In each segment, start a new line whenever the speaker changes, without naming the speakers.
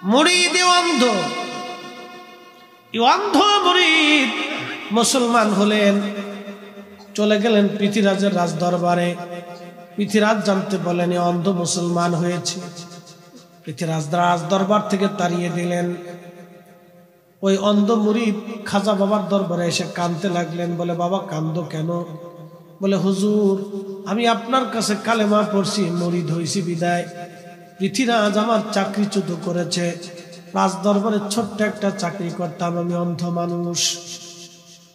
মুরিদ অন্ধ, অন্ধ মুরিদ মুসলমান হলেন, চলে গেলেন পৃথ্বীরাজের রাজ দরবারে। পৃথ্বীরাজ জানতে বলেন অন্ধ মুসলমান হয়েছে। পৃথ্বীরাজ রাজ দরবার থেকে তাড়িয়ে দিলেন। ওই অন্ধ মুরিদ খাজা বাবার দরবারে এসে কাঁদতে লাগলেন। বলে বাবা কান্দো কেন? বলে হুজুর আমি আপনার কাছে কালেমা পড়ছি, মুরিদ হইছি বিদায় পৃথ্বীরাজ আমার চাকরিচ্যুত করেছে। রাজ দরবারে ছোট্ট একটা চাকরি করতাম, আমি অন্ধ মানুষ।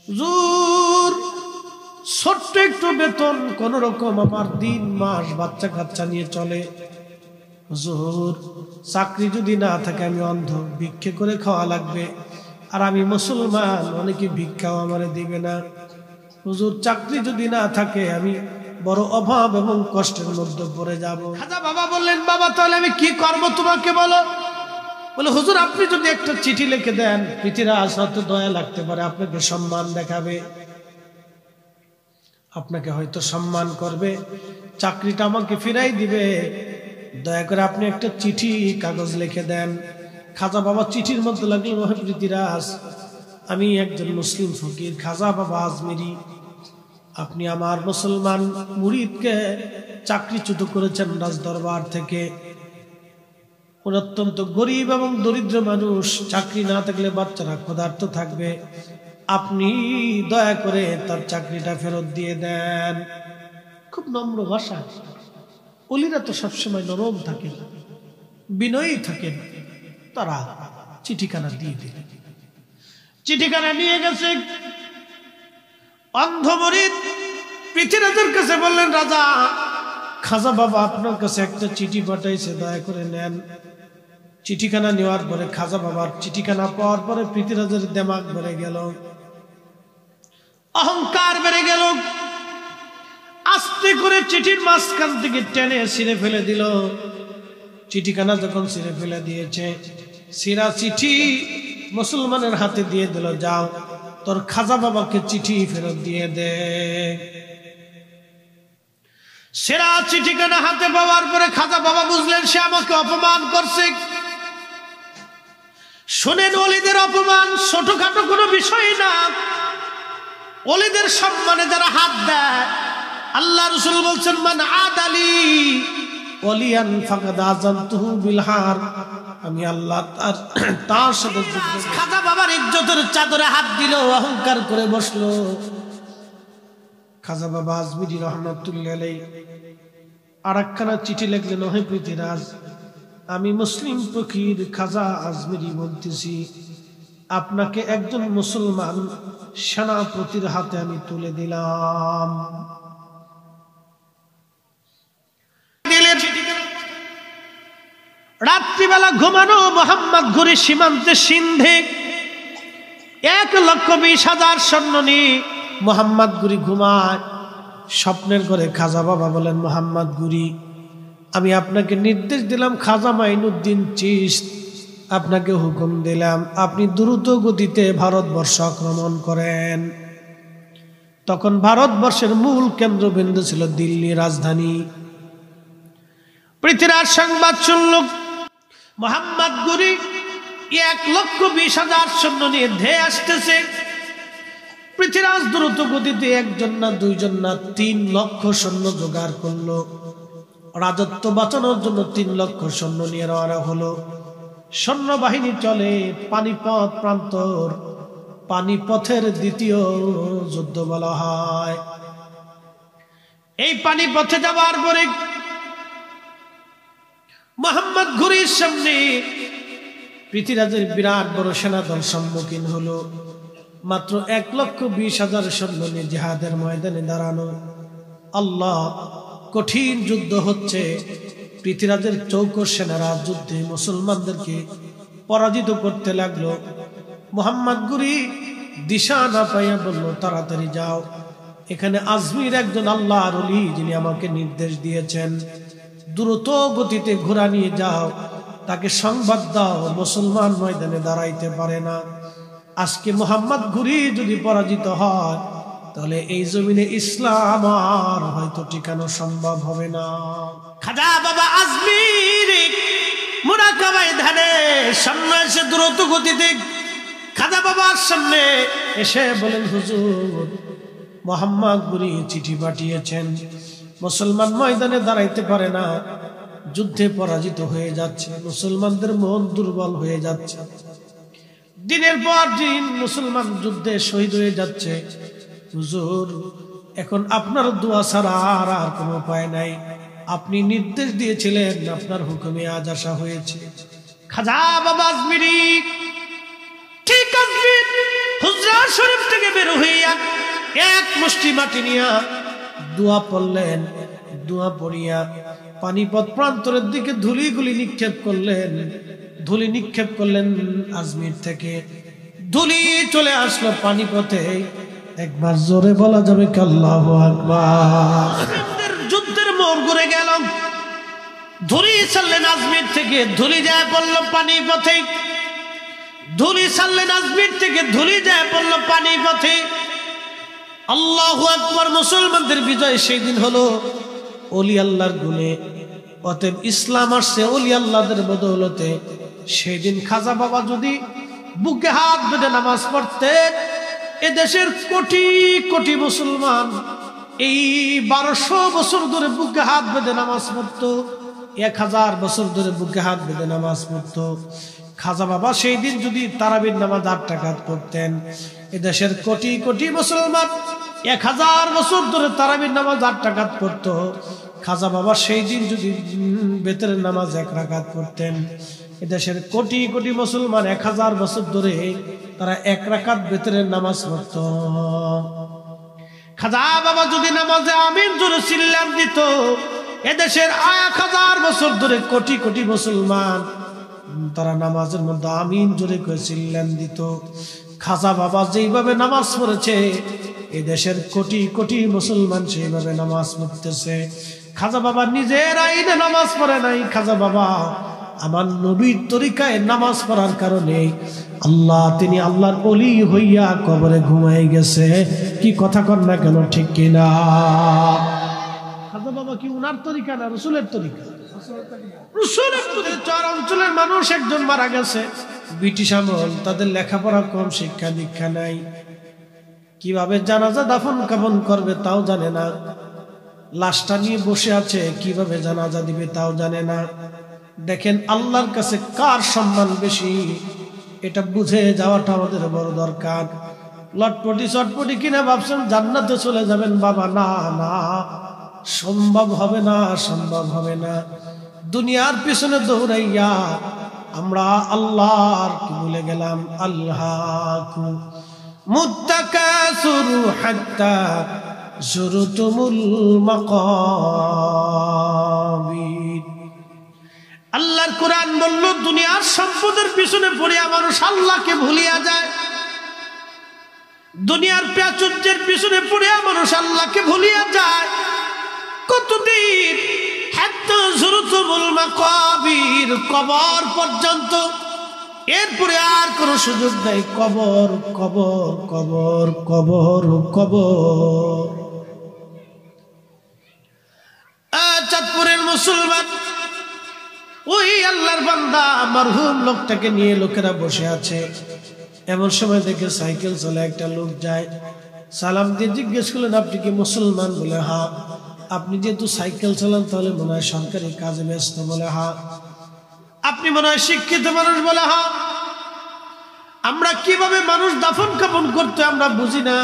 হুজুর ছোট্ট একটু বেতন, কোন রকম আমার দিন মাস বাচ্চা কাচ্চা নিয়ে চলে। হুজুর চাকরি যদি না থাকে আমি অন্ধ, ভিক্ষে করে খাওয়া লাগবে। আর আমি মুসলমান, অনেকে ভিক্ষাও আমারে দিবে না। হুজুর চাকরি যদি না থাকে আমি বড় অভাব এবং কষ্টের মধ্যে পড়ে যাব। খাজা বাবা বললেন বাবা তাহলে আমি কি করব তোমাকে বলো। বলে হুজুর আপনি যদি একটা চিঠি লিখে দেন, পৃথ্বীরাজ হয়তো দয়া লাগতে পারে, আপনাকে সম্মান দেখাবে, আপনাকে হয়তো সম্মান করবে, চাকরিটা আমাকে ফিরাই দিবে। দয়া করে আপনি একটা চিঠি কাগজ লিখে দেন। খাজা বাবা চিঠির মধ্যে লাগলেন ওহে পৃথ্বীরাজ, আমি একজন মুসলিম ফকির খাজা বাবা আজমিরি, আপনি আমার মুসলমান মুরিদকে চাকরিচ্যুত করেছেন রাজ দরবার থেকে। উনি অত্যন্ত গরিব এবং দরিদ্র মানুষ, চাকরি না থাকলে বাচ্চারা ক্ষুধার্ত থাকবে, আপনি দয়া করে তার চাকরিটা ফেরত দিয়ে দেন। খুব নম্র ভাষা। ওলিরা তো সবসময় নরম থাকেন, বিনয়ী থাকেন। তারা চিঠিখানা দিয়ে দিলেন। চিঠিখানা নিয়ে গেছে। অন্ধ মুরিদ পৃথ্বীরাজের কাছে বললেন রাজা খাজা বাবা আপনার কাছে একটা চিঠি পাঠাইছে, দয়া করে নেন। চিঠিখানা নেওয়ার পরে খাজা বাবার চিঠিখানা পাওয়ার পরে পৃথ্বীরাজের দেমাগ বেড়ে গেল, অহংকার বেড়ে গেল। আস্তে করে চিঠির মাঝখান থেকে টেনে ছিঁড়ে ফেলে দিল। চিঠিখানা যখন ছিঁড়ে ফেলে দিয়েছে, ছিঁড়া চিঠি মুসলমানের হাতে দিয়ে দিল, যাও তোর খাজা বাবাকে চিঠি ফেরত দিয়ে দে। সেরা চিঠিখানা হাতে পাওয়ার পরে খাজা বাবা বুঝলেন সে আমাকে অপমান করছে। শুনেন ওলিদের অপমান ছোটখাটো কোনো বিষয় না। ওলিদের সম্মানে যারা হাত দেয়, আল্লাহ রাসূল বলছেন মান আদালি ওলিয়ান ফাকাদ আযানতুহু বিল হার, আমি আল্লাহ তার সাথে যুদ্ধ। খাজা বাবার ইজ্জতের চাদরে হাত দিল, অহংকার করে বসলো। খাজা বাবা আজমিরি রহমাতুল্লাহ আলাইহি আরেকখানা চিঠি লিখলেন, ওহে পৃথ্বীরাজ আমি মুসলিম ফকির খাজা আজমিরি বলতেছি, আপনাকে একজন মুসলমান সেনাপতির হাতে আমি তুলে দিলাম। রাত্রিবেলা ঘুমানো মোহাম্মদ ঘুরি সীমান্তে সিন্ধে 1,20,000 সৈন্য নিয়ে মোহাম্মদ ঘুরি ঘুমায়। স্বপ্নের ঘরে খাজা বাবা বলেন মোহাম্মদ ঘুরি আমি আপনাকে নির্দেশ দিলাম, খাজা মাইনুদ্দিন চিশত আপনাকে হুকুম দিলাম আপনি দ্রুত গতিতে ভারতবর্ষ আক্রমণ করেন। তখন ভারতবর্ষের মূল কেন্দ্রবিন্দু ছিল দিল্লি রাজধানী। পৃথ্বীরাজ সংবাদ শুনল মোহাম্মদ ঘুরি 1,20,000 সৈন্য নিয়ে ধেয়ে আসতেছে। পৃথ্বীরাজ দ্রুত গতিতে একজন না দুইজন না 3 লক্ষ সৈন্য জোগাড় করলো। রাজত্ব বাঁচানোর জন্য 3 লক্ষ সৈন্য নিয়ে রওনা হলো। সৈন্যবাহিনী চলে পানিপথ প্রান্তর, পানিপথের দ্বিতীয় যুদ্ধ বলা হয়। এই পানিপথে যাবার পরে মোহাম্মদ ঘুরির সামনে পৃথ্বীরাজের বিরাট বড় সেনাদল সম্মুখীন হলো। মাত্র 1,20,000 সৈন্য নিয়ে জিহাদের ময়দানে দাঁড়ানো। আল্লাহ, কঠিন যুদ্ধ হচ্ছে। পৃথ্বীরাজের চৌকো সেনারা যুদ্ধে মুসলমানদেরকে পরাজিত করতে লাগলো। মোহাম্মদ ঘুরি দিশা না পাইয়া বলল তাড়াতাড়ি যাও, এখানে আজমির একজন আল্লাহর ওলি যিনি আমাকে নির্দেশ দিয়েছেন, দ্রুত গতিতে ঘোড়া নিয়ে যাও, তাকে সংবাদ দাও মুসলমান ময়দানে দাঁড়াইতে পারে না। আজকে মোহাম্মদ ঘুরি যদি পরাজিত হয় তাহলে এই জমিনে ইসলাম আর হয়তো টিকানো সম্ভব হবে না। খাজা বাবা আজমির মুরাকাবায় ধ্যানে দ্রুত গতিতে খাজা বাবার সামনে এসে বলেন, হুজুর, মোহাম্মদ গুরি চিঠি পাঠিয়েছেন, মুসলমান ময়দানে দাঁড়াইতে পারে না, যুদ্ধে পরাজিত হয়ে যাচ্ছে, মুসলমানদের মন দুর্বল হয়ে যাচ্ছে, দিনের পর দিন মুসলমান যুদ্ধে শহীদ হয়ে যাচ্ছে। হুজুর, এখন আপনার দোয়া ছাড়া আর কোনো উপায় নাই, আপনি নির্দেশ দিয়েছিলেন, আপনার হুকুমে আজ আসা হয়েছে। খাজা বাবা আজমিরি ঠিক আজমির হুজরা শরীফ থেকে বের হইয়া এক মুষ্টি মাটি নিয়া দোয়া পড়লেন। দোয়া পড়িয়া পানিপথ প্রান্তরের দিকে ধুলিগুলি নিক্ষেপ করলেন। ধুলি নিক্ষেপ করলেন আজমির থেকে, ধুলি চলে আসলো পানিপথে। একবার জোরে বলা যাবে কি আল্লাহু আকবার? যুদ্ধের মোড় ঘুরে গেল, ধুলি ছাড়লেন আজমির থেকে, ধুলি যায় পড়লো পানিপথে, ধুলি ছাড়লেন আজমির থেকে, ধুলি যায় পড়লো পানিপথে। আল্লাহু আকবার! মুসলমানদের বিজয় সেই দিন হলো ওলি আল্লাহর গুণে। অতএব ইসলাম আসছে ওলি আল্লাহদের বদৌলতে। সেই দিন খাজা বাবা যদি বুকে হাত বেঁধে নামাজ পড়তেন, এদেশের কোটি কোটি মুসলমান এই 1200 বছর ধরে বুকে হাত বেঁধে নামাজ পড়তো, 1000 বছর ধরে বুকে হাত বেঁধে নামাজ পড়তো। খাজা বাবা সেই দিন যদি তারাবির নামাজ 8 রাকাত পড়তেন, এদেশের কোটি কোটি মুসলমান 1000 বছর ধরে তারাবির নামাজ 8 রাকাত পড়তো। খাজা বাবা সেই দিন যদি বেতরের নামাজ 1 রাকাত পড়তেন, এদেশের কোটি কোটি মুসলমান 1000 বছর ধরে তারা 1 রাকাত বেতরের নামাজ পড়তো। খাজা বাবা যদি নামাজে আমিন জোরে চিল্লান দিত, এদেশের 1000 বছর ধরে কোটি কোটি মুসলমান তারা নামাজের মধ্যে আমিন জোরে করে চিল্লান দিত। খাজা বাবা যেইভাবে নামাজ পড়েছে, এদেশের কোটি কোটি মুসলমান সেইভাবে নামাজ পড়তেছে। খাজা বাবা নিজের আইনে নামাজ পড়ে নাই, খাজা বাবা আমার নবীর তরিকায় নামাজ পড়ার কারণে আল্লাহ, তিনি আল্লাহর ওলি হইয়া কবরে ঘুমাই গেছে। কি কথা কর না কেন, ঠিক কিনা? খাজা বাবা কি উনার তরিকা না রসুলের তরিকা? রসুলের তরিকা। 4 অঞ্চলের মানুষ একজন মারা গেছে, ব্রিটিশ আমল, তাদের লেখাপড়া কম, শিক্ষা দীক্ষা নাই, কিভাবে জানাজা দাফন কাফন করবে তাও জানে না, লাশটা নিয়ে বসে আছে, কিভাবে জানাজা দিবে তাও জানে না। দেখেন আল্লাহর কাছে কার সম্মান বেশি, এটা বুঝে যাওয়াটা আমাদের বড় দরকার। লটপটি চটপটি কিনা ভাবছেন জান্নাতে চলে যাবেন, বাবা না না, সম্ভব হবে না, সম্ভব হবে না। দুনিয়ার পিছনে দৌড়াইয়া আমরা আল্লাহর কি ভুলে গেলাম। আল্লাহু মুত্তাকাসুরু হাত্তা যুরতুমুল মাকাবির। আল্লাহর কোরআন বলল, দুনিয়ার সম্পদের পিছনে পড়িয়া মানুষ আল্লাহকে ভুলিয়া যায়। দুনিয়ার প্রাচুর্যের পিছনে পড়িয়া মানুষ আল্লাহকে ভুলিয়া যায়। কতদিন? হাত্তা যুরতুমুল মাকাবির, কবর পর্যন্ত। এরপরে আর কোনো সুযোগ নাই। কবর কবর কবর কবর কবর। চাঁদপুরের মুসলমান ওই আল্লাহর বান্দা মারহুম লোকটাকে নিয়ে লোকেরা বসে আছে। এমন সময় দেখে সাইকেল চলে একটা লোক যায়, সালাম দিয়ে জিজ্ঞেস করলেন, আপনি কি মুসলমান? বলে হ্যাঁ। আপনি যেহেতু সাইকেল চালান তাহলে মনে হয় সরকারি কাজে ব্যস্ত? বলে হ্যাঁ। আপনি মনে হয় শিক্ষিত মানুষ? বলে হ্যাঁ। আমরা কিভাবে মানুষ দাফন কাফন করতে আমরা বুঝি না,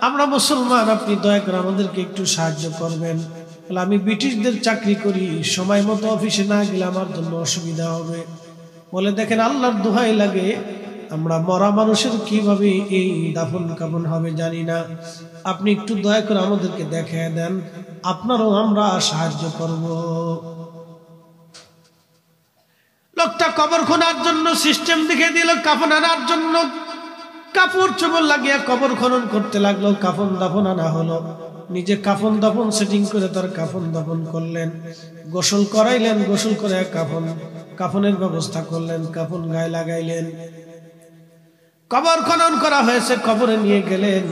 আমরা মুসলমান, আপনি দয়া করে আমাদেরকে একটু সাহায্য করবেন। বলে আমি ব্রিটিশদের চাকরি করি, সময় মতো অফিসে না গেলে আমার জন্য অসুবিধা হবে। বলে দেখেন আল্লাহর দোহাই লাগে, আমরা মরা মানুষের কিভাবে এই দাফন কাফন হবে জানি না, আপনি একটু দয়া করে আমাদেরকে দেখিয়ে দেন, আপনারও আমরা সাহায্য করব। লোকটা কবর খোঁড়ার জন্য সিস্টেম দেখে দিল, কাফন আনার জন্য কাপড় চোপড় লাগিয়ে কবর খনন করতে লাগলো। কাফন দাফন আনা হলো, নিজে কাফন দাফন সেটিং করে তার কাফন দাফন করলেন, গোসল করাইলেন, গোসল করে কাফনের ব্যবস্থা করলেন, কাফন গায়ে লাগাইলেন। কবর খনন করা হয়েছে, কবরে নিয়ে গেলেন।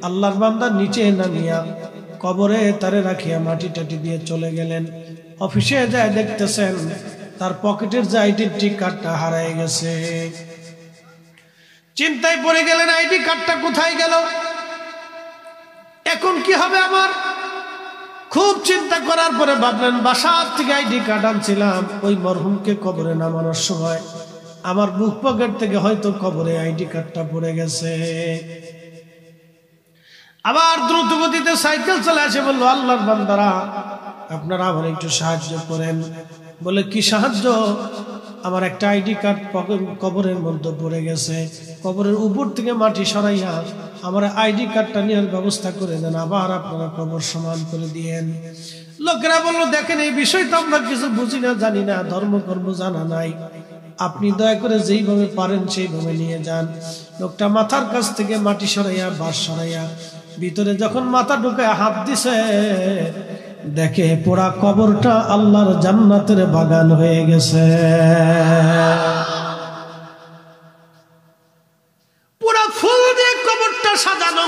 আল্লাহর বান্দা নিচে নামিয়া কবরে তারে রাখিয়া মাটি টাটি দিয়ে চলে গেলেন। অফিসে যায় দেখতেছেন তার পকেটের যে আইডেন্টি কার্ডটা হারায় গেছে। চিন্তায় পড়ে গেলেন আইডি কার্ডটা কোথায় গেল, এখন কি হবে আমার। খুব চিন্তা করার পরে ভাবলেন বাসার থেকে আইডি কার্ড আনছিলাম, ওই মরহুমকে কবরে নামানোর সময় আমার বুক পকেট থেকে হয়তো কবরে আইডি কার্ডটা পড়ে গেছে। আবার দ্রুত গতিতে সাইকেল চলে আসে, বললো আল্লাহর বান্দারা আপনারা আমার একটু সাহায্য করেন। বলে কি সাহায্য? আমার একটা আইডি কার্ড কবরের মধ্যে পড়ে গেছে, কবরের উপর থেকে মাটি সরাইয়া আমার আইডি কার্ডটা নেওয়ার ব্যবস্থা করে দেন, আবার আপনারা কবর সমান করে দিয়েন। লোকেরা বললো দেখেন এই বিষয় তো আমরা কিছু বুঝি না, জানি না, ধর্মকর্ম জানা নাই, আপনি দয়া করে যেইভাবে পারেন সেইভাবে নিয়ে যান। লোকটা মাথার কাছ থেকে মাটি সরাইয়া বাঁশ সরাইয়া ভিতরে যখন মাথা ঢুকে হাত দিছে, দেখে পোড়া কবরটা আল্লাহর জান্নাতের বাগান হয়ে গেছে। পুরা ফুল দিয়ে কবরটা সাজানো,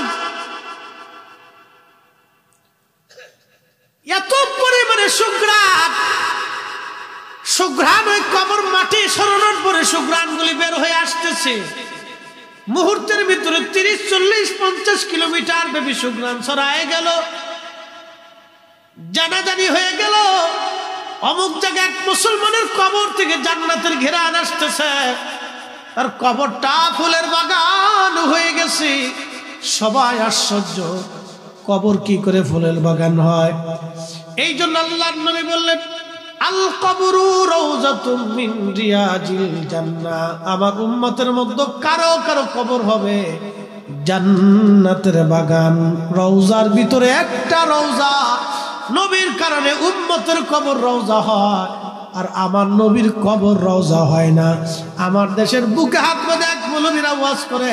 এত পরিমাণে সুঘ্রাণ ওই কবর মাটি সরানোর পরে সুঘ্রাণগুলি বের হয়ে আসতেছে। মুহূর্তের ভিতরে 30, 40, 50 কিলোমিটার ব্যাপী সুঘ্রাণ ছড়ায় গেল। জানাজানি হয়ে গেল অমুক জায়গায় এক মুসলমানের কবর থেকে জান্নাতের ঘেরান আসতেছে, তার কবরটা ফুলের বাগান হয়ে গেছে। সবাই আশ্চর্য, কবর কি করে ফুলের বাগান হয়? এই জন্য আল্লাহর নবী বললেন আল কবরু রাউযাতুম মিন রিয়াজিল জান্নাহ, আমার উম্মতের মধ্যে কারো কারো কবর হবে জান্নাতের বাগান। রওজার ভিতরে একটা রওজা, নবীর কারণে উম্মতের কবর রওজা হয়, আর আমার নবীর কবর রওজা হয় না। আমার দেশের বুকে হাত বেঁধে এক মৌলবীরা ওয়াজ করে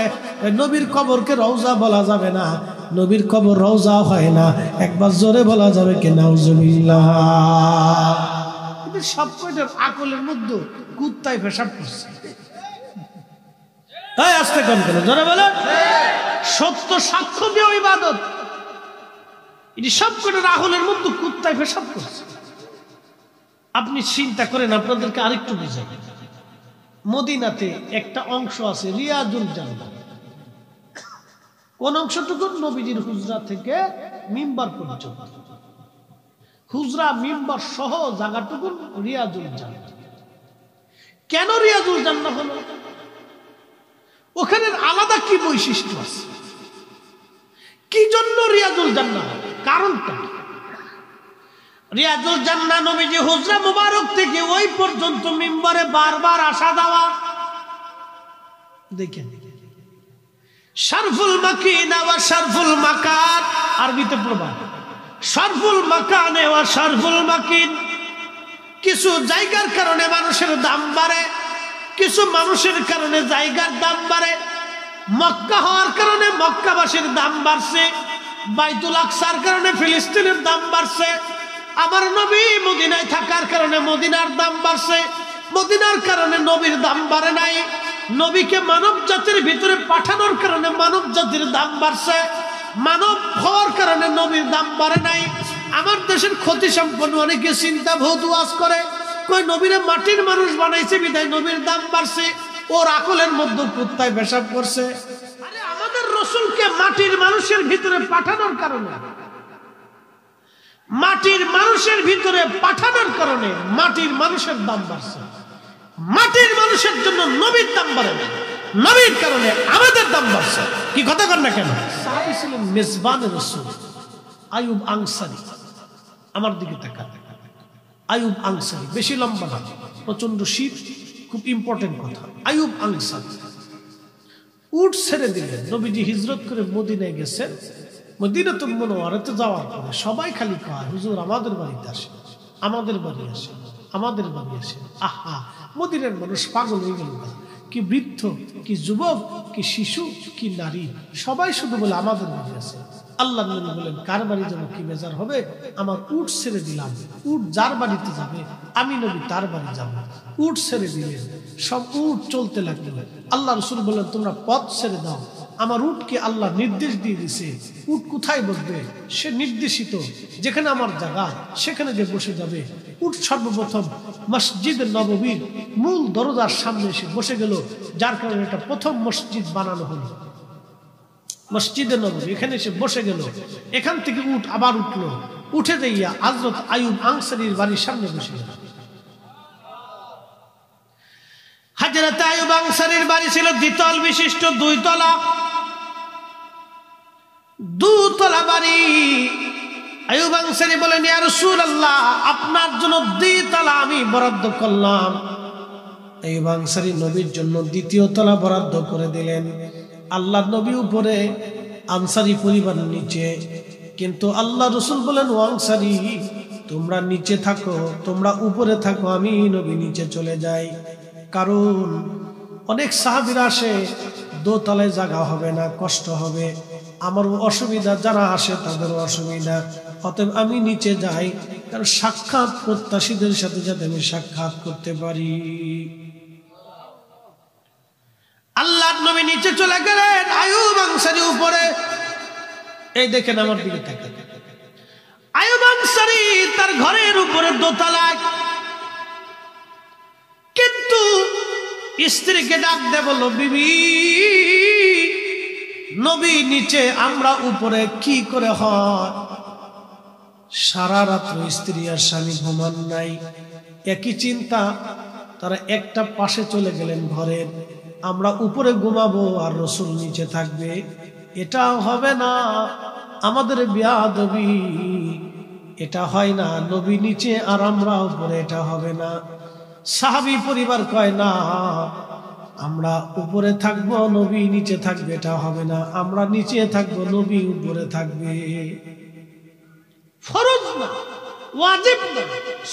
নবীর কবরকে রওজা বলা যাবে না, নবীর কবর রওজা হয় না। একবার জোরে বলা যাবে কি নাউজুবিল্লাহ? সব কয়টার আকলের মধ্যে কুত্তায় পেশাব করছে। তাই আস্তে কম কেন, জোরে বলে। সত্য সাক্ষ্য দিয়ে ইবাদত, এটি সব কয়টার আকলের মধ্যে কুত্তায় পেশাব করছে। আপনি চিন্তা করেন, আপনাদেরকে আরেকটু বুঝাই। মদিনাতে একটা অংশ আছে রিয়াজুল জান্নাহ। কোন অংশটুকু? নবীজির হুজরা থেকে মিম্বার পর্যন্ত, হুজরা মিম্বার সহ জায়গাটুকু রিয়াজুল জান্নাহ। কেন রিয়াজুল জান্নাহ হলো? ওখানে আলাদা কি বৈশিষ্ট্য আছে? কি জন্য রিয়াজুল জান্নাহ? কারণটা রিয়াজুল জান্নাহ নবীজি হুজরা মুবারক থেকে ওই পর্যন্ত মিম্বরে বারবার আসা যাওয়া। দেখেন শারফুল মাকিনা ওয়া শারফুল মাকান, আরবিতে প্রবাদ শারফুল মাকানে ওয়া শারফুল মাকিন। কিছু জায়গার কারণে মানুষের দাম বাড়ে, কিছু মানুষের কারণে জায়গার দাম বাড়ে। মক্কা হওয়ার কারণে মক্কাবাসীর দাম বাড়ছে, বাইতুল আকসার কারণে ফিলিস্তিনের দাম বাড়ছে। আমার নবী মদিনায় থাকার কারণে মদিনার দাম বাড়ছে, মদিনার কারণে নবীর দাম বাড়ে নাই। নবীকে মানব জাতির ভিতরে পাঠানোর কারণে মানব জাতির দাম বাড়ছে, মানব হওয়ার কারণে নবীর দাম বাড়ে নাই। আমার দেশের ক্ষতি সম্পন্ন অনেকে চিন্তা বহুত ওয়াজ করে, কই নবীরে মাটির মানুষ বানাইছে বিধায় নবীর দাম বাড়ছে। ওর আকলের মধ্যে কুত্তায় পেশাব করছে। আরে আমাদের রাসূলকে মাটির মানুষের ভিতরে পাঠানোর কারণে, মাটির মানুষের ভিতরে পাঠানোর কারণে মাটির মানুষের দাম বাড়ছে। মাটির মানুষের জন্য নবীর দাম বাড়ে না, নবীর কারণে আমাদের দাম বাড়ছে। কি কথা কর না কেন? সাহাবী ছিলেন মেজবানে রাসূল আইয়ুব আনসারী। আমার দিকে তাকান, আইয়ুব আনসারী, বেশি লম্বা না, প্রচন্ড শীত, খুব ইম্পর্টেন্ট কথা। আইয়ুব আনসারী উট ছেড়ে দিলেন। নবীজি হিজরত করে মদিনায় গেছেন। মদিনাতুল মুনাওয়ারাতে যাওয়ার পরে সবাই খালি কয় হুজুর আমাদের বাড়িতে আসে, আমাদের বাড়ি আসে, আমাদের বাড়ি আসে। আহা, মদিনার মানুষ পাগল হয়ে গেল। কি বৃদ্ধ, কি যুবক, কি শিশু, কি নারী, সবাই শুধু বলে আমাদের বাড়ি আছে। আল্লাহ নবী বলেন কার বাড়ি যাবো কি বেজার হবে? আমার উট ছেড়ে দিলাম, উট যার বাড়িতে যাবে আমি নবী তার বাড়ি যাবো। উট ছেড়ে দিলেন, সব উট চলতে লাগলো। আল্লাহ রাসূল বললেন তোমরা পথ ছেড়ে দাও। আমার উটকে আল্লাহ নির্দেশ দিয়ে দিছে, উট কোথায় বসবে সে নির্দেশিত, যেখানে আমার জায়গা সেখানে যে বসে যাবে। উট সর্বপ্রথম মসজিদ নববীর মূল দরজার সামনে এসে বসে গেল, যার কারণে এটা প্রথম মসজিদ বানানো হলো। মসজিদে নববী এখানে এসে বসে গেল, এখান থেকে আবার উঠলো, উঠে যাইয়া হযরত আইয়ুব আনসারীর বাড়ির সামনে বসে গেল। হযরত আইয়ুব আনসারীর বাড়ি ছিল দ্বিতল বিশিষ্ট, 2 তলা, 2 তলা বাড়ি। আইয়ুব আনসারী বলেন, ইয়া রাসূলুল্লাহ, আপনার জন্য 2 তলা আমি বরাদ্দ করলাম। আইয়ুব আনসারী নবীর জন্য 2য় তলা বরাদ্দ করে দিলেন। আল্লাহর নবী উপরে, আনসারী পরিবার নিচে। কিন্তু আল্লাহ রাসূল বলেন, ও আনসারী, তোমরা নিচে থাকো, তোমরা উপরে থাকো, আমি নবী নিচে চলে যাই। কারণ অনেক সাহাবীরা আসে, 2 তলায় জায়গা হবে না, কষ্ট হবে, আমারও অসুবিধা, যারা আসে তাদেরও অসুবিধা, অতএব আমি নিচে যাই, কারণ সাক্ষাৎ প্রত্যাশীদের সাথে যাতে আমি সাক্ষাৎ করতে পারি। আল্লাহর নবী নিচে চলে গেলেন, আইয়ুব আনসারী উপরে। এই দেখেন আমার দিকে তাকান, আইয়ুব আনসারী তার ঘরের উপরে 2 তলায়, কিন্তু স্ত্রীকে ডাক দে বলল, বিবি, নবী নিচে, আমরা উপরে, কি করে হয়? সারা রাত্র স্ত্রী আর স্বামী ঘুমান নাই, একই চিন্তা। তারা একটা পাশে চলে গেলেন ঘরের, আমরা উপরে ঘুমাবো আর রাসূল নিচে থাকবে, এটা হবে না, আমাদের বেয়াদবি, এটা হয় না, নবী নিচে আর আমরা উপরে, এটা হবে না। সাহাবী পরিবার কয়, না, আমরা উপরে থাকবো, নবী নিচে থাকবে, এটা হবে না, আমরা নিচে থাকবো, নবী উপরে থাকবে। ফরজ না, ওয়াজিব না,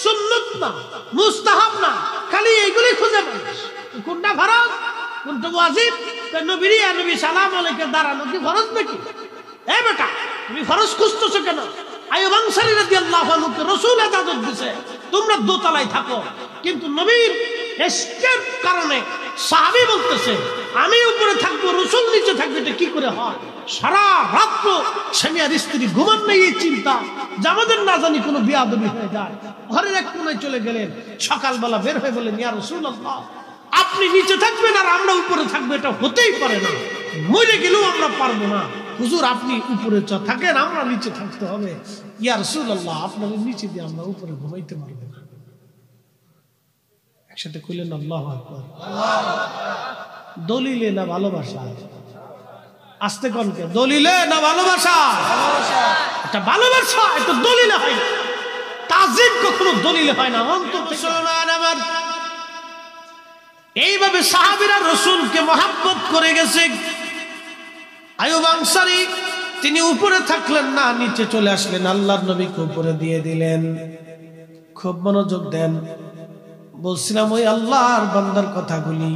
সুন্নাত না, মুস্তাহাব না, খালি এইগুলি খুঁজে মানুষ, কোনটা ফরজ কোনটা ওয়াজিব। নবীর ইয়া নবী সালাম আলাইকে দাঁড়ানো কি ফরজ নাকি? এ বেটা, তুমি ফরজ খুঁজতেছো কেন? আইয়ুব আনসারী রাদিয়াল্লাহু আনহু রাসূল ইজাজত দিয়েছে, তোমরা 2 তলায় থাকো, কিন্তু নবীর ইশকের কারণে সাহাবী বলতেছে, আমি উপরে থাকবো, রাসূল নিচে থাকবে, এটা কি করে হয়? সারা রাত স্বামী আর স্ত্রী ঘুমান নেই, এই চিন্তা যে আমাদের না জানি কোনো বেয়াদবি হয়ে যায়। ঘরের এক কোণায় চলে গেলেন, সকালবেলা বের হয়ে বলেন, ইয়া রাসূলুল্লাহ, আপনি নিচে থাকবেন আর আমরা উপরে থাকবো, এটা হতেই পারে না, মরে গেলেও আমরা পারবো না। হুজুর, আপনি উপরে থাকেন, আমরা নিচে থাকতে হবে। ইয়া রাসূলুল্লাহ, আপনাদের নিচে দিয়ে আমরা উপরে ঘুমাইতে পারবো না। একসাথে কইলেন আল্লাহু আকবার। দলিলে না ভালোবাসা? আস্তে কনকে, দলিলে না ভালোবাসা? এটা ভালোবাসা, এটা দলিলে হয় না। তাজিম কখনো দলিলে হয় না, অন্তর থেকে। আমার এইভাবে সাহাবীরা রাসূলকে মহব্বত করে গেছে। আইয়ুব আনসারী তিনি উপরে থাকলেন না, নিচে চলে আসলেন, আল্লাহর নবীকে উপরে দিয়ে দিলেন। খুব মনোযোগ দেন, বলছিলাম ওই আল্লাহর বান্দার কথাগুলি,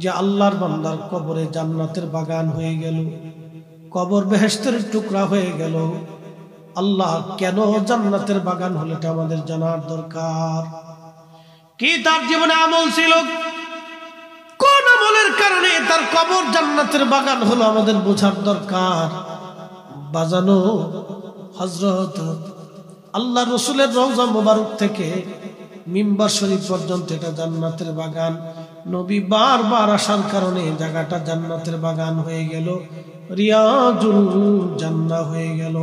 যে আল্লাহর বান্দার কবরে জান্নাতের বাগান হয়ে গেল, কবর বেহেশতের টুকরা হয়ে গেল। আল্লাহ কেন জান্নাতের বাগান হলো এটা আমাদের জানার দরকার। কি তার জীবনে আমল ছিল, কোন আমলের কারণে তার কবর জান্নাতের বাগান হলো আমাদের বোঝার দরকার। বাজানো, হযরত আল্লাহ রাসূলের রওজা মুবারক থেকে মিম্বার শরীফ পর্যন্ত এটা জান্নাতের বাগান। নবী বারবার আসার কারণে জায়গাটা জান্নাতের বাগান হয়ে গেল, রিয়াজুল জান্নাহ হয়ে গেল।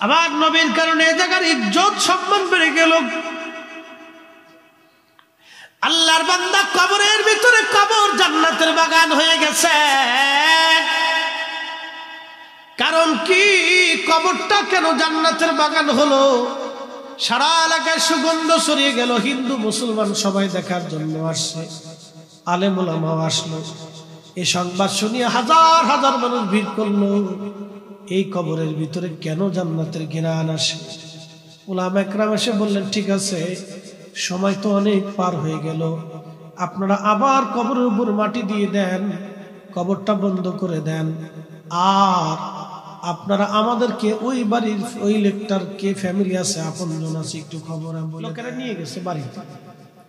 আবার নবীর কারণে এই জায়গার ইজ্জত সম্মান বেড়ে গেল। আল্লাহর বান্দা কবরের ভিতরে, কবর জান্নাতের বাগান হয়ে গেছে। কারণ কি, কবরটা কেন জান্নাতের বাগান হলো? সারা এলাকায় সুগন্ধ ছড়িয়ে গেল, হিন্দু মুসলমান সবাই দেখার জন্য আসছে, আলেম ওলামাও আসলো। এই সংবাদ শুনিয়ে হাজার হাজার মানুষ ভিড় করলো। এই কবরের ভিতরে কেন জান্নাতের ঘ্রাণ আসে? উলামা একরাম এসে বললেন, ঠিক আছে, সময় তো অনেক পার হয়ে গেল, আপনারা আবার কবরের উপর মাটি দিয়ে দেন, কবরটা বন্ধ করে দেন, আর আপনারা আমাদেরকে ওই বাড়ির ওই লোকটার কে ফ্যামিলি আছে, আপনজন আছে, একটু খবর লোকেরা নিয়ে গেছে বাড়িতে।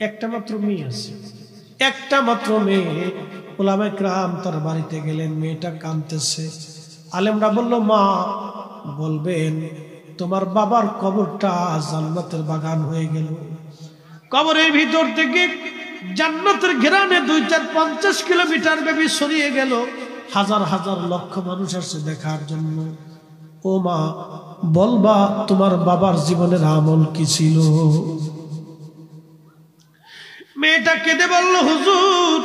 একটা মাত্র মেয়ে আছে, একটা মাত্র মেয়ে। উলামা একরাম তার বাড়িতে গেলেন, মেয়েটা কাঁদতেছে। আলেমরা বলল, মা বলবেন তোমার বাবার কবরটা জান্নাতের বাগান হয়ে গেল। কবরের ভিতর থেকে জান্নাতের ঘেরানে 2-4-50 কিলোমিটার ব্যাপী ছড়িয়ে গেল। হাজার হাজার লক্ষ মানুষ আসছে দেখার জন্য। ও মা, বলবা তোমার বাবার জীবনের আমল কি ছিল? মেয়েটা কেঁদে বলল, হুজুর,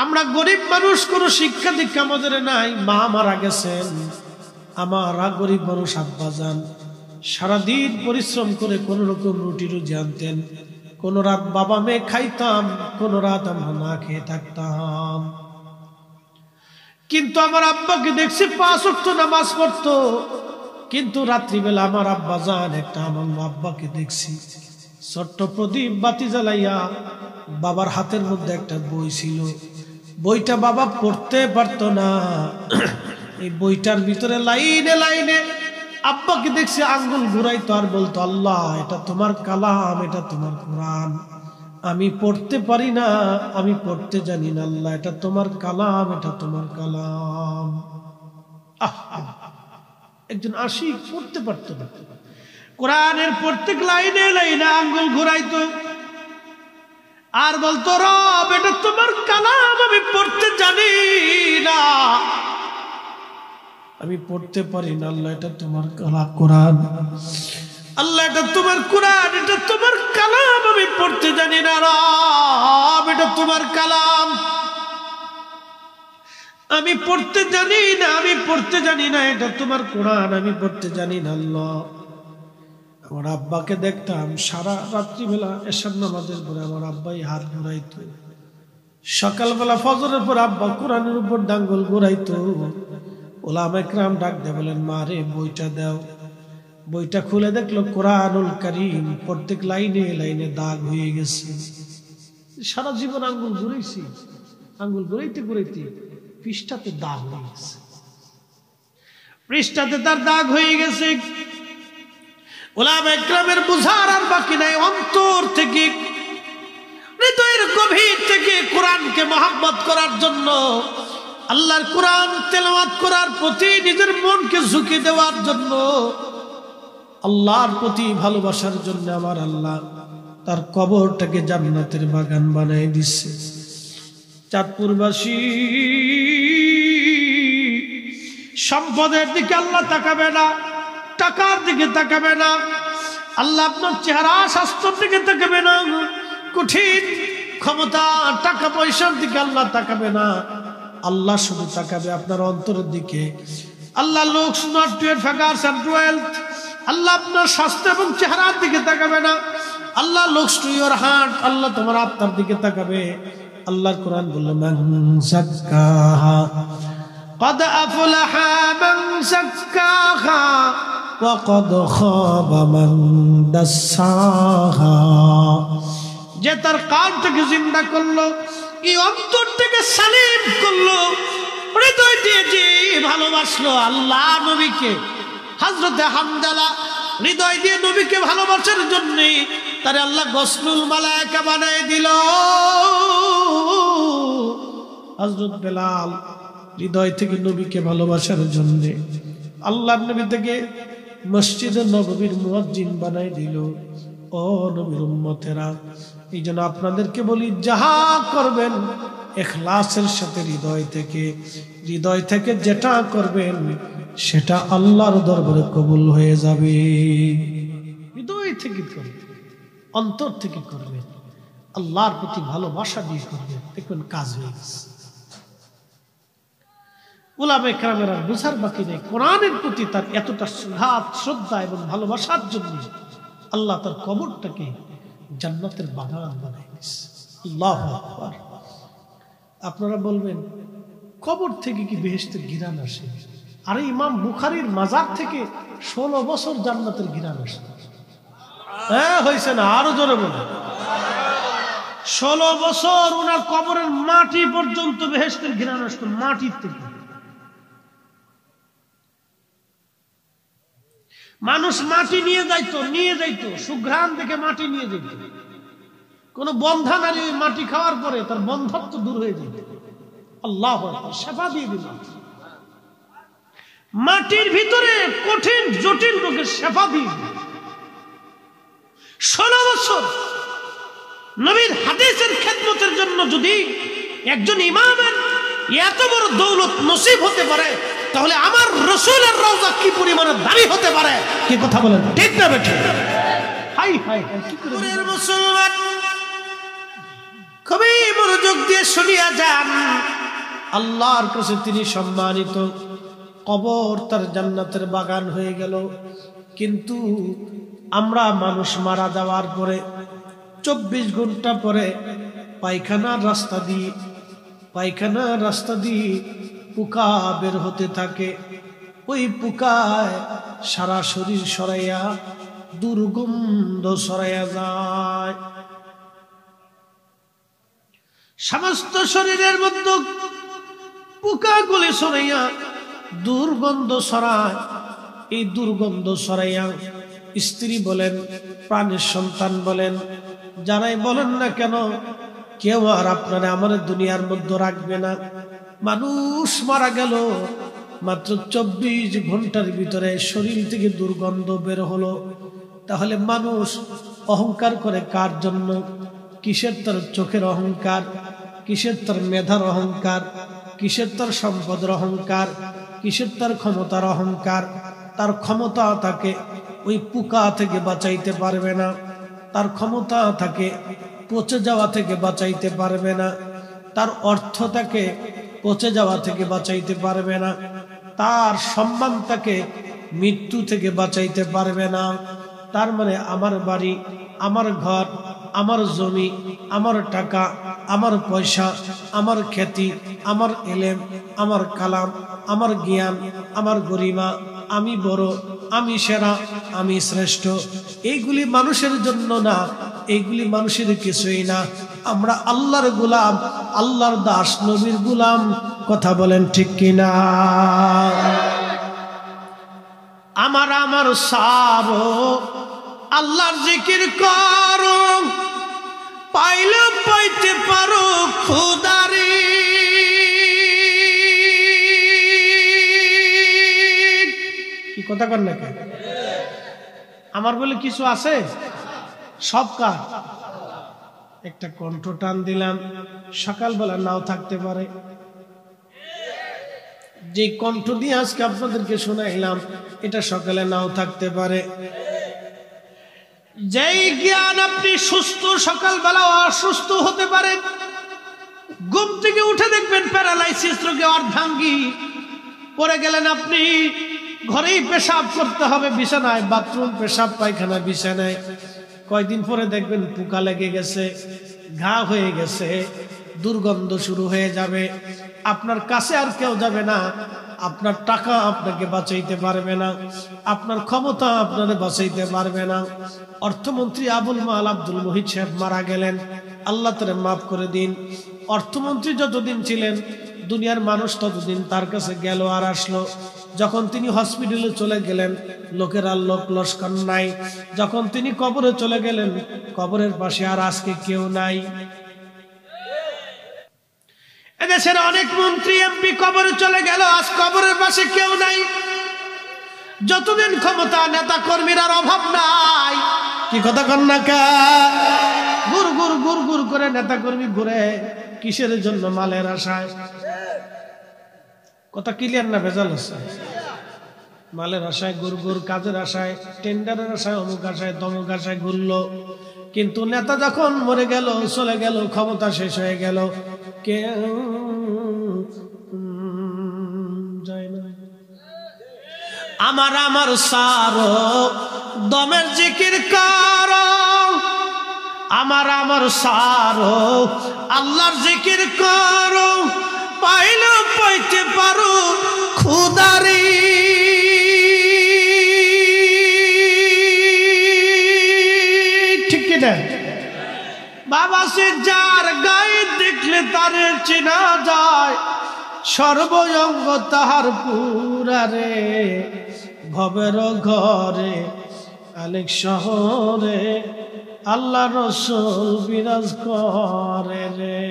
আমরা গরিব মানুষ, কোনো শিক্ষা দীক্ষা আমাদের নাই, মা মারা গেছেন, আমারা গরিব মানুষ। আব্বা যান সারাদিন পরিশ্রম করে কোন রকম রুটি রুজি আনতেন, কোন রাত বাবা মেয়ে খাইতাম, কোন রাত আমরা না খেয়ে থাকতাম। কিন্তু আমার আব্বাকে দেখছি 5 ওয়াক্ত নামাজ পড়তো, কিন্তু রাত্রিবেলা আমার আব্বা যান একটা আমার আব্বাকে দেখছি ছোট্ট প্রদীপ বাতি জ্বালাইয়া, বাবার হাতের মধ্যে একটা বই ছিল, বইটা বাবা পড়তে পারতো না। এই বইটার ভিতরে লাইনে লাইনে আব্বাকে দেখছি আঙ্গুল ঘুরাইতো আর বলতো, আল্লাহ এটা তোমার কালাম, এটা তোমার কোরআন, আমি পড়তে পারি না, আমি পড়তে জানি না, আল্লাহ এটা তোমার কালাম, এটা তোমার কালাম। একজন আশিক পড়তে পারতো না, কোরআনের প্রত্যেক লাইনে লাইনে আঙ্গুল ঘুরাইতো আর বলতো, রব এটা তোমার কালাম, আমি পড়তে জানি না, আমি পড়তে পারি না, আল্লাহ এটা তোমার কোরআন, আল্লাহ এটা তোমার কোরআন, এটা তোমার কালাম, আমি পড়তে জানি না, রব এটা তোমার কালাম, আমি পড়তে জানি না, আমি পড়তে জানি না, এটা তোমার কোরআন, আমি পড়তে জানি না। আল্লাহ, আমার আব্বাকে দেখতাম সারা রাত্রিবেলা এশার নামাজের পরে আমার আব্বাই হাত ঘুরাইতো, সকালবেলা ফজরের পর আব্বা কোরআনের উপর ডাঙ্গল ঘুরাইতো। ওলামা ইকরাম ডাক দিয়ে বলেন, মা রে বইটা দাও। বইটা খুলে দেখলো কোরআনুল কারীম, প্রত্যেক লাইনে লাইনে দাগ হয়ে গেছে। সারা জীবন আঙ্গুল ঘুরাইছি, আঙ্গুল ঘুরাইতে ঘুরাইতে পৃষ্ঠাতে দাগ হয়ে গেছে, পৃষ্ঠাতে তার দাগ হয়ে গেছে। ওলামা ইকরামের বুঝার আর বাকি নাই, অন্তর থেকে হৃদয়ের গভীর থেকে কোরআনকে মহব্বত করার জন্য, আল্লাহর কোরআন তেলাওয়াত করার প্রতি নিজের মনকে ঝুঁকে দেওয়ার জন্য, আল্লাহর প্রতি ভালোবাসার জন্য আমার আল্লাহ তার কবরটাকে জান্নাতের বাগান বানাই দিচ্ছে। চাঁদপুরবাসী সম্পদের দিকে আল্লাহ তাকাবে না, টাকার দিকে তাকাবে না, আল্লাহ আপনার চেহারা স্বাস্থ্যের দিকে তাকাবে না, কঠিন ক্ষমতা টাকা পয়সার দিকে আল্লাহ তাকাবে না, আল্লাহ শুধু তাকাবে আপনার অন্তরের দিকে। আল্লাহ looks not to your figures and wealth, আল্লাহ আপনার স্বাস্থ্য এবং চেহারার দিকে তাকাবে না, আল্লাহ লুকস টু ইউর হার্ট, আল্লাহ তোমার আত্মার দিকে তাকাবে। আল্লাহর কোরআন বলল, মান যাক্কাহা قد أفلح من زكاها وقد خاب من دساها। যে তার কানটাকে জিন্দা করলো, এই অন্তরটাকে সালিম করলো, হৃদয় দিয়ে যে ভালোবাসলো আল্লাহ নবীকে, হযরতে হামদালা হৃদয় দিয়ে নবীকে ভালোবাসার জন্য তারে আল্লাহ গসলুল মালায়েকা বানায় দিল। হযরত বেলাল হৃদয় থেকে নবীকে ভালোবাসার জন্য আল্লাহ নবী থেকে মসজিদে নববীর মুয়াজ্জিন বানায় দিল। ও নবীর উম্মতেরা, এই জন্য আপনাদেরকে বলি, যাহা করবেন ইখলাসের সাথে হৃদয় থেকে যেটা করবেন সেটা আল্লাহর দরবারে কবুল হয়ে যাবে। হৃদয় থেকে করবেন, অন্তর থেকে করবেন, আল্লাহর প্রতি ভালোবাসা দিয়ে করবেন, দেখবেন কাজ হয়ে গেছে। উলামায়ে কেরামের আর বুঝার বাকি নেই, কোরআনের প্রতি তার এতটা শ্রদ্ধা এবং ভালোবাসার জন্য আল্লাহ তার কবরটাকে জান্নাতের বাগান বানাই দিয়েছে। আল্লাহু আকবার। আপনারা বলবেন, কবর থেকে কি বেহেশতের ঘিরান আসে? আরে ইমাম বুখারীর মাজার থেকে 16 বছর জান্নাতের ঘিরান আসে। হ্যাঁ হয়েছে না? আরো জোরে বলুন। 16 বছর ওনার কবরের মাটি পর্যন্ত বেহেশতের ঘিরান আসতো, মাটির থেকে। মানুষ মাটি নিয়ে যাইতো, সুঘ্রাণ থেকে মাটি নিয়ে যেত। কোন বন্ধা নারী ওই মাটি খাওয়ার পরে তার বন্ধত্ব দূর হয়ে যেত। আল্লাহু আকবার, শেফা দিয়ে দিল। মাটির ভিতরে কঠিন জটিল রোগের শেফা দিয়ে দিল। 16 বছর নবীর হাদিসের খেদমতের জন্য যদি একজন ইমামের এত বড় দৌলত নসিব হতে পারে, তাহলে আমার রাসূলের রওজা কি পরিমাণে দামি হতে পারে? কি কথা বলেন, ঠিক না বেঠিক? হাই হাই কি করে মুসলমান, খুবই মনোযোগ দিয়ে শুনিয়া যান। আল্লাহর কাছে তিনি সম্মানিত, কবর তার জান্নাতের বাগান হয়ে গেল। কিন্তু আমরা মানুষ মারা যাওয়ার পরে 24 ঘন্টা পরে পায়খানার রাস্তা দিয়ে পোকা বের হতে থাকে। ওই পোকায় সারা শরীর সরাইয়া দুর্গন্ধ সরাইয়া যায়, সমস্ত শরীরের মধ্যে পোকাগুলি সরাইয়া দুর্গন্ধ ছড়ায়। এই দুর্গন্ধ ছড়াইয়া স্ত্রী বলেন, প্রাণের সন্তান বলেন, যারাই বলেন না কেন, কেউ আর আপনারা আমার দুনিয়ার মধ্যে রাখবে না। মানুষ মারা গেল, মাত্র 24 ঘন্টার ভিতরে শরীর থেকে দুর্গন্ধ বের হলো। তাহলে মানুষ অহংকার করে কার জন্য? কিসের তার চোখের অহংকার, কিসের তার মেধার অহংকার, কিসের তার সম্পদের অহংকার, কিসের তার ক্ষমতার অহংকার? তার ক্ষমতা তাকে ওই পোকা থেকে বাঁচাইতে পারবে না, তার ক্ষমতা তাকে পচে যাওয়া থেকে বাঁচাইতে পারবে না, তার অর্থ তাকে পচে যাওয়া থেকে বাঁচাইতে পারবে না, তার সম্মান তাকে মৃত্যু থেকে বাঁচাইতে পারবে না। তার মানে আমার বাড়ি, আমার ঘর, আমার জমি, আমার টাকা, আমার পয়সা, আমার খ্যাতি, আমার এলেম, আমার কালাম, আমার জ্ঞান, আমার গরিমা, আমি বড়, আমি সেরা, আমি শ্রেষ্ঠ, এইগুলি মানুষের জন্য না, এইগুলি মানুষের কিছুই না। আমরা আল্লাহর গোলাম, আল্লাহর দাস, নবীর গোলাম। কথা বলেন ঠিক কিনা? আমার সারো আল্লাহর জিকির করো, পাইলে পাইতে পারো খুদারি। কি কথা কর না? আমার বলে কিছু আছে? সব কাজ একটা কণ্ঠ টান দিলাম, সকালবেলা নাও থাকতে পারে। যে কণ্ঠ দিয়ে আজকে আপনাদেরকে শোনাইলাম, এটা সকালে নাও থাকতে পারে। যেই জ্ঞান আপনি সুস্থ, সকালবেলা অসুস্থ হতে পারেন। ঘুম থেকে উঠে দেখবেন প্যারালাইসিস রোগে অর্ধাঙ্গী পড়ে গেলেন আপনি, ঘরেই পেশাব করতে হবে বিছানায়, বাথরুম, পেশাব, পায়খানা বিছানায়। কয়দিন পরে দেখবেন পোকা লেগে গেছে, ঘা হয়ে গেছে, দুর্গন্ধ শুরু হয়ে যাবে। আপনার কাছে আর কেউ যাবে না, আপনার টাকা আপনাকে বাঁচাইতে পারবে না, আপনার ক্ষমতা আপনাকে বাঁচাইতে পারবে না। অর্থমন্ত্রী আবুল মাল আব্দুল মুহিত সাহেব মারা গেলেন, আল্লাহ তারে মাফ করে দিন। অর্থমন্ত্রী যতদিন ছিলেন, দুনিয়ার মানুষ ততদিন তার কাছে গেল আর আসলো। যখন তিনি হসপিটালে চলে গেলেন, লোকের আর লোক লস্কর নাই। যখন তিনি কবরে চলে গেলেন, কবরের পাশে আর আজকে কেউ নাই। এদেশের অনেক মন্ত্রী এমপি কবরে চলে গেল, আজ কবরের পাশে কেউ নাই। যতদিন ক্ষমতা, নেতা কর্মীর অভাব নাই। কি কথা কন না? গুর গুর গুর গুর করে নেতা কর্মী ঘুরে, কিসের জন্য? মালের আশায়। কথা ক্লিয়ার না? ভেজাল আছে? মালের আশায় গুর গুর, কাজের আশায়, টেন্ডারের আশায়, অমুক আশায়, তমুক আশায় ঘুরলো। কিন্তু নেতা যখন মরে গেল, চলে গেল, ক্ষমতা শেষ হয়ে গেল, কেউ যায় না। আমার সারো দমের জিকির করো, আমার সারো আল্লাহর জিকির করো, পাইলে পাইতে পারো খুদারি। ঠিক কিনা? বাবা সে যার গায়ে দেখলে তারে চেনা যায়, সর্বঙ্গ তাহার পুরারে, ভবের ঘরে আলেক শহরে আল্লাহ রসুল বিরাজ করে রে।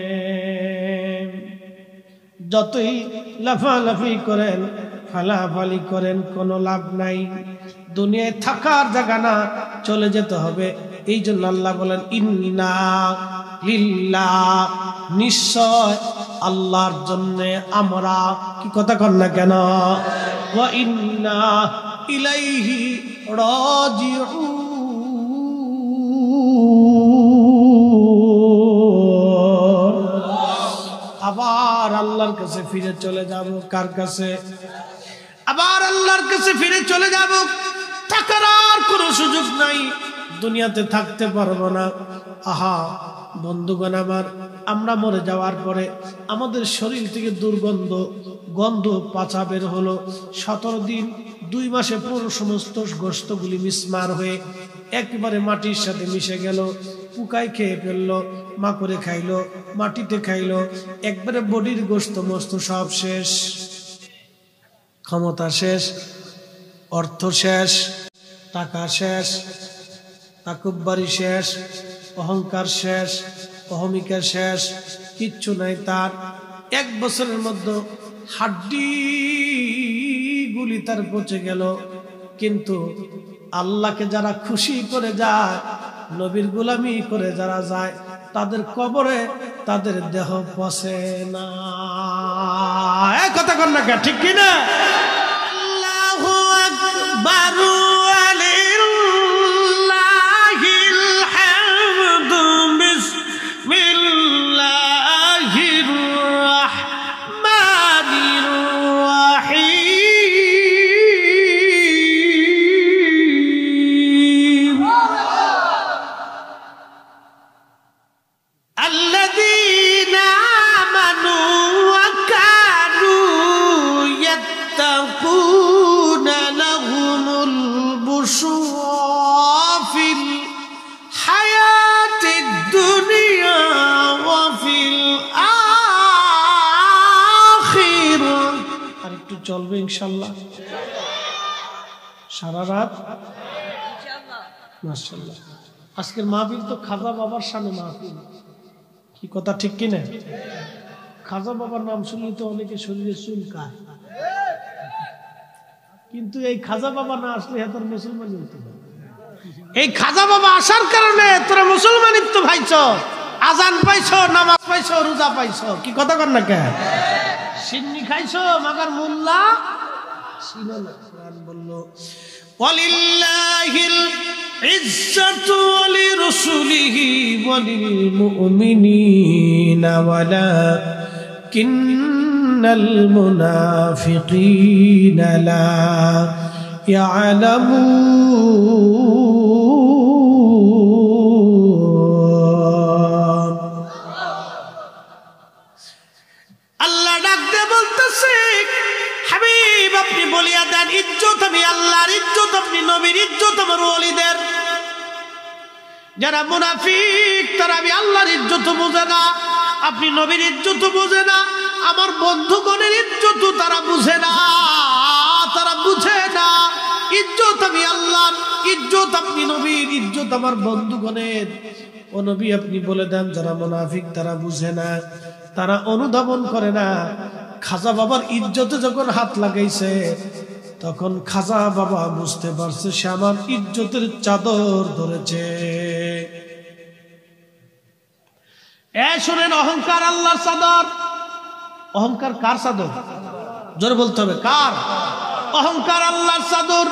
যতই লাফালাফি করেন, ফালাফালি করেন, কোনো লাভ নাই। দুনিয়ায় থাকার জায়গা না, চলে যেতে হবে। এই জন্য আল্লাহ বলেন, ইন্না লিল্লাহ, নিশ্চয় আল্লাহর জন্য আমরা, কি কথা কন না কেন, ওয়া ইন্না ইলাইহি রাজিউন, আবার আল্লাহর কাছে ফিরে চলে যাব। কার কাছে? আবার আল্লাহর কাছে ফিরে চলে যাব। থাকার আর কোনো সুযোগ নাই, দুনিয়াতে থাকতে পারবো না। আহা বন্ধুগণ আমার, আমরা মরে যাওয়ার পরে আমাদের শরীর থেকে দুর্গন্ধ, গন্ধ পাচা বের হলো। 17 দিন 2 মাসে পুরো সমস্ত গোশতগুলি মিসমার হয়ে একেবারে মাটির সাথে মিশে গেল। পোকায় খেয়ে ফেললো, মাকড়ে খাইলো, মাটিতে খাইলো, একবারে বডির গোশত মস্ত সব শেষ। ক্ষমতা শেষ, অর্থ শেষ, টাকা শেষ, তাকুব্বারি শেষ, অহংকার শেষ, অহমিকা শেষ, কিচ্ছু নাই তার। 1 বছরের মধ্যে হাড্ডি গুলি তার পচে গেল। কিন্তু আল্লাহকে যারা খুশি করে যায়, নবীর গোলামি করে যারা যায়, তাদের কবরে তাদের দেহ পচে না। কথা কন না, ঠিক কিনা? আল্লাহু আকবার, ওয়ালিল্লাহিল হামদু, বিসমিল্লাহির রাহমানির রাহিম। আল্লাযীনা আমানু ওয়া কানু ইয়াত্তাকুনা লাহুমুল বুশরা ফিল হায়াতিদ দুনিয়া ওয়া ফিল আখিরাহ। আর একটু চলবে ইনশাআল্লাহ, সারা রাত ইনশাআল্লাহ, মাশাআল্লাহ। আজকের মাহফিল তো খাজা বাবার সামনে মাহফিল, কি কথা ঠিক কিনা? খাজা বাবার নাম শুনলে তো অনেকে শরীরে চুলকায়, কিন্তু এই খাজা বাবা না আসলে তোর মুসলমানই হতো না। এই খাজা বাবা আসার কারণে তোরা মুসলমানিত্ব পাইছ, আজান পাইছ, নামাজ পাইছ, রোজা পাইছ। কি কথা কর না কে? সিন্নি খাইছ, মাগার মোল্লা ছিল না। কোরআন বলল, ওয়ালিল্লাহিল ইজ্জাতু ওয়ালিরাসূলিহি ওয়ালিল মুমিনিনা ওয়ালাকিন্নাল মুনাফিকিনা লা ইয়ালামুন। আল্লাহ ডাক দিয়ে বলতেছে, হাবিব আপনি বলিয়া দেন, ইজ্জত আমি আল্লাহর, ইজ্জত আপনি নবীর, ইজ্জত আমার ওলিদের। যারা মুনাফিক তারা আমি আল্লাহর ইজ্জত বোঝে না, আপনি নবীর ইজ্জত বোঝে না, আমার বন্ধুগণের ইজ্জত তারা বুঝে না, তারা বুঝে না। ইজ্জত আমি আল্লাহর, ইজ্জত আপনি নবীর, ইজ্জত আমার বন্ধুগণের। ও নবী আপনি বলে দেন, যারা মুনাফিক তারা বুঝে না, তারা অনুধাবন করে না। খাজা বাবার ইজ্জতে যখন হাত লাগাইছে, তখন খাজা বাবা বুঝতে পারছে সে আমার ইজ্জতের চাদর ধরেছে। শোনেন, অহংকার আল্লাহর চাদর। অহংকার কার চাদর? জোরে বলতে হবে, কার? অহংকার আল্লাহর চাদর।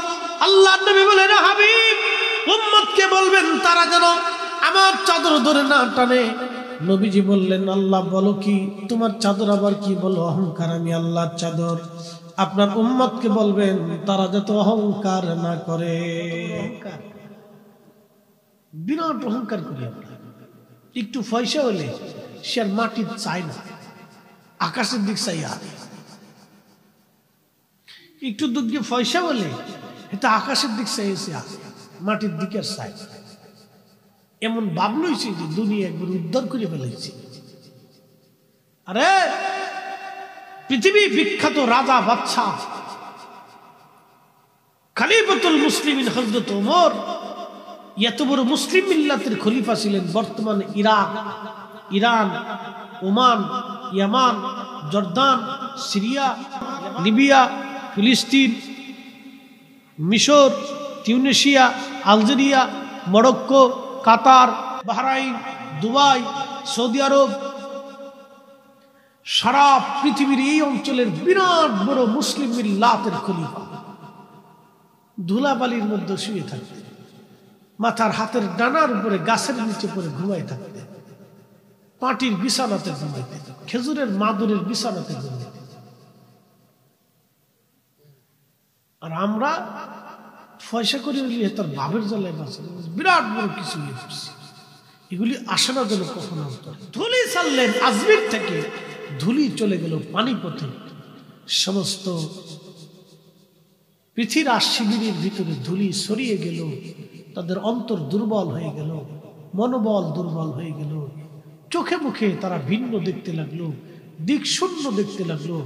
আল্লাহর নবী বলেন, হাবিব উম্মতকে বলবেন তারা যেন আমার চাদর ধরে না টানে। নবীজি বললেন, আল্লাহ বলো কি? তোমার চাদর আবার কি? বলো, অহংকার আমি আল্লাহর চাদর। আপনার উম্মতকে বলবেন তারা যাতে অহংকার না করে। বিরাট অহংকার করি আমরা। একটু পয়সা হলে সে আর মাটির চায় না, আকাশের দিক চাই। আর একটু দুধকে পয়সা হলে এটা আকাশের দিক চাইছে, মাটির দিকের চাই। এমন ভাবলইছি যে দুনিয়া একবার উদ্ধার করে ফেলেছি। আরে পৃথিবী বিখ্যাত রাজা বাদশাহ খলিফাতুল মুসলিমিন হযরত ওমর এত বড় মুসলিম মিল্লাতের খলিফা ছিলেন। বর্তমান ইরাক, ইরান, ওমান, ইয়ামান, জর্দান, সিরিয়া, লিবিয়া, ফিলিস্তিন, মিশর, টিউনিশিয়া, আলজেরিয়া, মরক্কো, কাতার, বাহরাইন, দুবাই, সৌদি আরব সারা পৃথিবীর এই অঞ্চলের বিরাট বড় মুসলিম মিল্লাতের খলিফা, ধুলাবালির মধ্যে শুয়ে থাকতেন, মাথার হাতের ডানার উপরে গাছের নিচে পড়ে ঘুমাই থাকতেন, পাটির বিছানাতে ঘুমাইতেন, খেজুরের মাদুরের বিছানাতে ঘুমাইতেন। আর আমরা পয়সা করে তার বাপের জ্বালায় বাঁচে বিরাট বড় কিছু ইয়ে করছি। এগুলি আসে না যেন কখনো অন্তরে। ধুলি ছাড়লেন আজমির থেকে, ধুলি চলে গেল পানিপথে, সমস্ত পৃথিবীর শিবিরের ভিতরে ধুলি ছড়িয়ে গেল, তাদের অন্তর দুর্বল হয়ে গেল, মনোবল দুর্বল হয়ে গেল, চোখে মুখে তারা ভিন্ন দেখতে লাগলো, দিক শূন্য দেখতে লাগলো।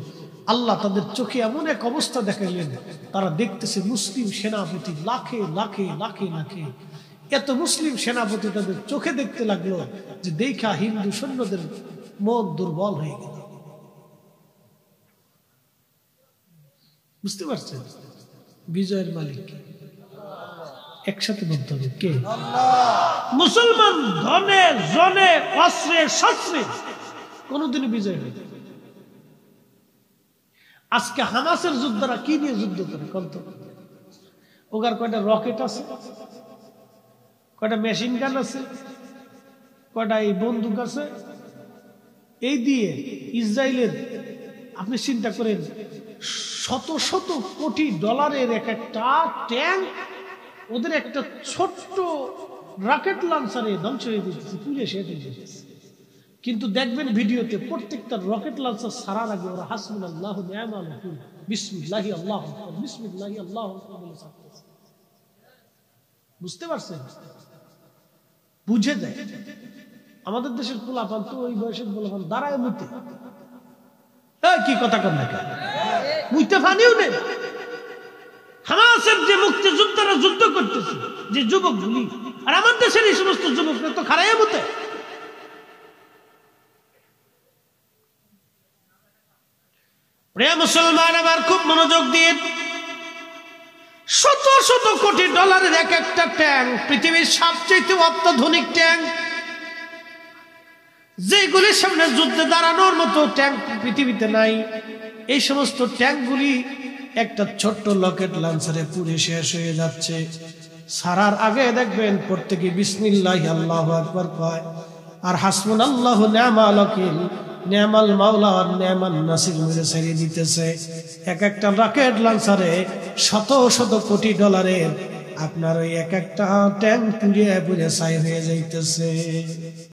আল্লাহ তাদের চোখে এমন এক অবস্থা দেখাইলেন, তারা দেখতেছে মুসলিম সেনাপতি লাখে লাখে লাখে লাখে, এত মুসলিম সেনাপতি তাদের চোখে দেখতে লাগলো যে দেখা হিন্দু সৈন্যদের মন দুর্বল হয়ে গেল। বুঝতে পারছেন বিজয়ের মালিক একসাথে বলতে হবে কে? মুসলমান ধনে জনে অস্ত্রে শস্ত্রে কোনদিনই বিজয় হয়। আজকে হামাসের যোদ্ধারা কি নিয়ে যুদ্ধ করে কত? ওগার কয়টা রকেট আছে, কয়টা মেশিন গান আছে, কয়টা এই বন্দুক আছে, এই দিয়ে ইসরায়েলের আপনি চিন্তা করেন শত শত কোটি ডলারের এক একটা ট্যাঙ্ক ওদের একটা ছোট্ট রকেট লঞ্চারে ধ্বংস হয়ে দিতেছে, পুড়ে শেষ হয়ে যেতেছে। কিন্তু দেখবেন ভিডিওতে প্রত্যেকটা রকেট লঞ্চার ছাড়ার আগে ওরা হাসবুনাল্লাহু ওয়া নি'মাল ওয়াকিল বিসমিল্লাহি আল্লাহু আকবার বিসমিল্লাহি আল্লাহু আকবার বলে ছাড়তেছে। বুঝতে পারছেন? বুঝে যায়। আমাদের দেশের পোলাপান তো ওই বয়সের পোলাপান দাঁড়ায় মুতে, কি কথা কর না কেন, মুইতে ফানিও নেই। হামাসের যে মুক্তিযোদ্ধারা যুদ্ধ করতেছে, যে যুবকগুলি, আর আমার দেশের এই সমস্ত যুবকরা তো খারাইয়া মুতে। প্রিয় মুসলমান আমার খুব মনোযোগ দিয়ে, শত শত কোটি ডলারের এক একটা ট্যাঙ্ক, পৃথিবীর সবচেয়ে অত্যাধুনিক ট্যাঙ্ক, যেগুলির সামনে যুদ্ধে দাঁড়ানোর মতো ট্যাঙ্ক পৃথিবীতে নাই, এই সমস্ত ট্যাঙ্কগুলি একটা ছোট্ট রকেট লঞ্চারে পুড়ে শেষ হয়ে যাচ্ছে। সারার আগে দেখবেন প্রত্যেকে বিসমিল্লাহি আল্লাহু আকবার কয়, আর হাসবুনাল্লাহু ওয়া নি'মাল ওয়াকিল নি'মাল মাওলা ওয়া নি'মান নাসির মেরে ছেড়ে দিতেছে। এক একটা রকেট লঞ্চারে শত শত কোটি ডলারের আপনার ওই এক একটা ট্যাঙ্ক পুড়ে পুড়ে ছাই হয়ে যাইতেছে।